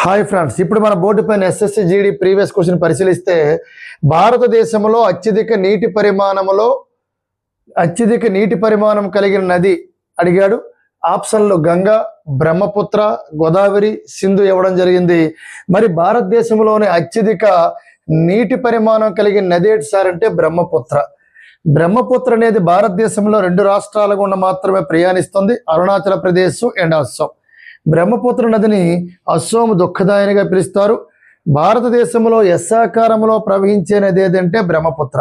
Hi friends, ఇప్పుడు మన board పైన ఎస్ఎస్సి జీడీ ప్రీవియస్ క్వశ్చన్ పరిశీలిస్తే భారతదేశంలో అత్యధిక నీటి పరిమాణం కలిగిన నది అడిగాడు. ఆప్షన్లో గంగా, బ్రహ్మపుత్ర, గోదావరి, సింధు ఇవ్వడం జరిగింది. మరి భారతదేశంలోని అత్యధిక నీటి పరిమాణం కలిగిన నది ఏంటి సార్ అంటే బ్రహ్మపుత్ర. బ్రహ్మపుత్ర అనేది భారతదేశంలో 2 రాష్ట్రాల గుండా మాత్రమే ప్రయాణిస్తుంది, అరుణాచల్ ప్రదేశ్ అండ్ అస్సాం. బ్రహ్మపుత్ర నదిని అస్సోం దుఃఖదాయనిగా పిలుస్తారు. భారతదేశంలో ఎస్సాకారంలో ప్రవహించే నది ఏదంటే బ్రహ్మపుత్ర.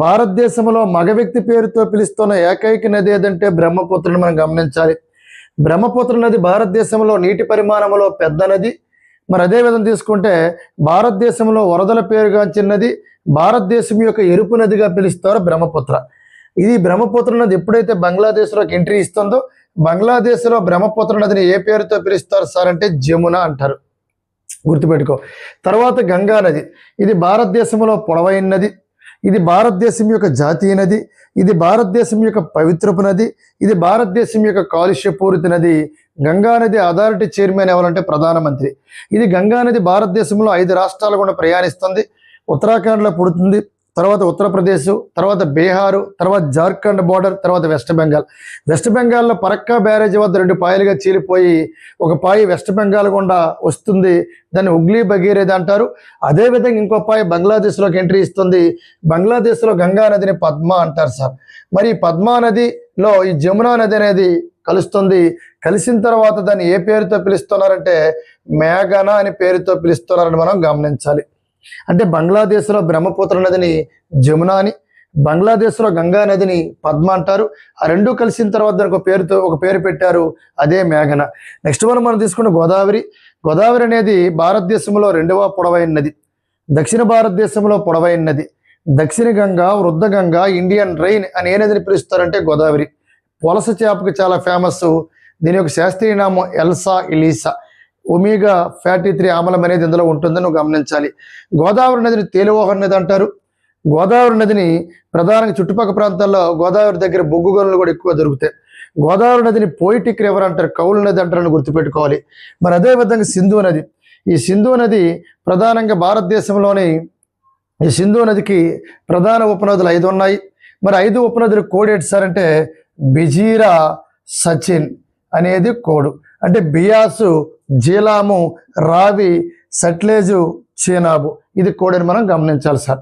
భారతదేశంలో మగ వ్యక్తి పేరుతో పిలుస్తున్న ఏకైక నది ఏదంటే బ్రహ్మపుత్రను మనం గమనించాలి. బ్రహ్మపుత్ర నది భారతదేశంలో నీటి పరిమాణంలో పెద్ద నది. మరి అదేవిధంగా తీసుకుంటే భారతదేశంలో వరదల పేరుగాంచిన నది, భారతదేశం యొక్క ఎరుపు నదిగా పిలుస్తారు బ్రహ్మపుత్ర. ఇది బ్రహ్మపుత్ర నది ఎప్పుడైతే బంగ్లాదేశ్లోకి ఎంట్రీ ఇస్తుందో బంగ్లాదేశ్లో బ్రహ్మపుత్ర నదిని ఏ పేరుతో పిలుస్తారు సార్ అంటే జమున అంటారు, గుర్తుపెట్టుకో. తర్వాత గంగా నది, ఇది భారతదేశంలో పొడవైన నది, ఇది భారతదేశం యొక్క జాతీయ నది, ఇది భారతదేశం యొక్క పవిత్రపు నది, ఇది భారతదేశం యొక్క కాలుష్యపూరిత నది. గంగా నది అథారిటీ చైర్మన్ ఎవరంటే ప్రధానమంత్రి. ఇది గంగా నది భారతదేశంలో 5 రాష్ట్రాల గుండా ప్రయాణిస్తుంది. ఉత్తరాఖండ్లో పుడుతుంది, తర్వాత ఉత్తరప్రదేశ్, తర్వాత బీహారు, తర్వాత జార్ఖండ్ బోర్డర్, తర్వాత వెస్ట్ బెంగాల్. వెస్ట్ బెంగాల్లో పరక్కా బ్యారేజ్ వద్ద 2 పాయలుగా చీలిపోయి ఒక పాయి వెస్ట్ బెంగాల్ గుండా వస్తుంది, దాన్ని ఉగ్లీ భగీరథ అంటారు. అదేవిధంగా ఇంకో పాయి బంగ్లాదేశ్లోకి ఎంట్రీ ఇస్తుంది. బంగ్లాదేశ్లో గంగా నదిని పద్మ అంటారు సార్. మరి పద్మా నదిలో ఈ జమునా నది అనేది కలుస్తుంది. కలిసిన తర్వాత దాన్ని ఏ పేరుతో పిలుస్తున్నారంటే మేఘన అని పేరుతో పిలుస్తున్నారని మనం గమనించాలి. అంటే బంగ్లాదేశ్లో బ్రహ్మపుత్ర నదిని జమున అని, బంగ్లాదేశ్లో గంగా నదిని పద్మ అంటారు. ఆ 2 కలిసిన తర్వాత దానికి ఒక పేరు పెట్టారు, అదే మేఘన. నెక్స్ట్ మనం తీసుకున్న గోదావరి. గోదావరి అనేది భారతదేశంలో 2వ పొడవైన నది, దక్షిణ భారతదేశంలో పొడవైన నది. దక్షిణ గంగా, వృద్ధ గంగా, ఇండియన్ రైన్ అని ఏ నదిని పిలుస్తారంటే గోదావరి. పొలస చేపకు చాలా ఫేమస్. దీని యొక్క శాస్త్రీయ నామం ఎల్సా ఇలీసా. ఒమేగా ఫ్యాటీ 3 ఆమ్లం అనేది ఇందులో ఉంటుందని నువ్వు గమనించాలి. గోదావరి నదిని తేలివాహన నది అంటారు. గోదావరి నదిని ప్రధానంగా చుట్టుపక్కల ప్రాంతాల్లో గోదావరి దగ్గర బొగ్గు గనులు కూడా ఎక్కువ దొరుకుతాయి. గోదావరి నదిని పోయిటిక్ రివర్ అంటారు, కౌలు నది అంటారని గుర్తుపెట్టుకోవాలి. మరి అదేవిధంగా సింధు నది. ఈ సింధు నది ప్రధానంగా భారతదేశంలోని ఈ సింధు నదికి ప్రధాన ఉపనదులు 5 ఉన్నాయి. మరి 5 ఉపనదులు కోడ్ ఏంటి సార్ అంటే బిజీరా, సచిన్ అనేది కోడు. అంటే బియాసు, జీలాము, రావి, సట్లేజు, చీనాబు, ఇది కోడ్ అని మనం గమనించాలి సార్.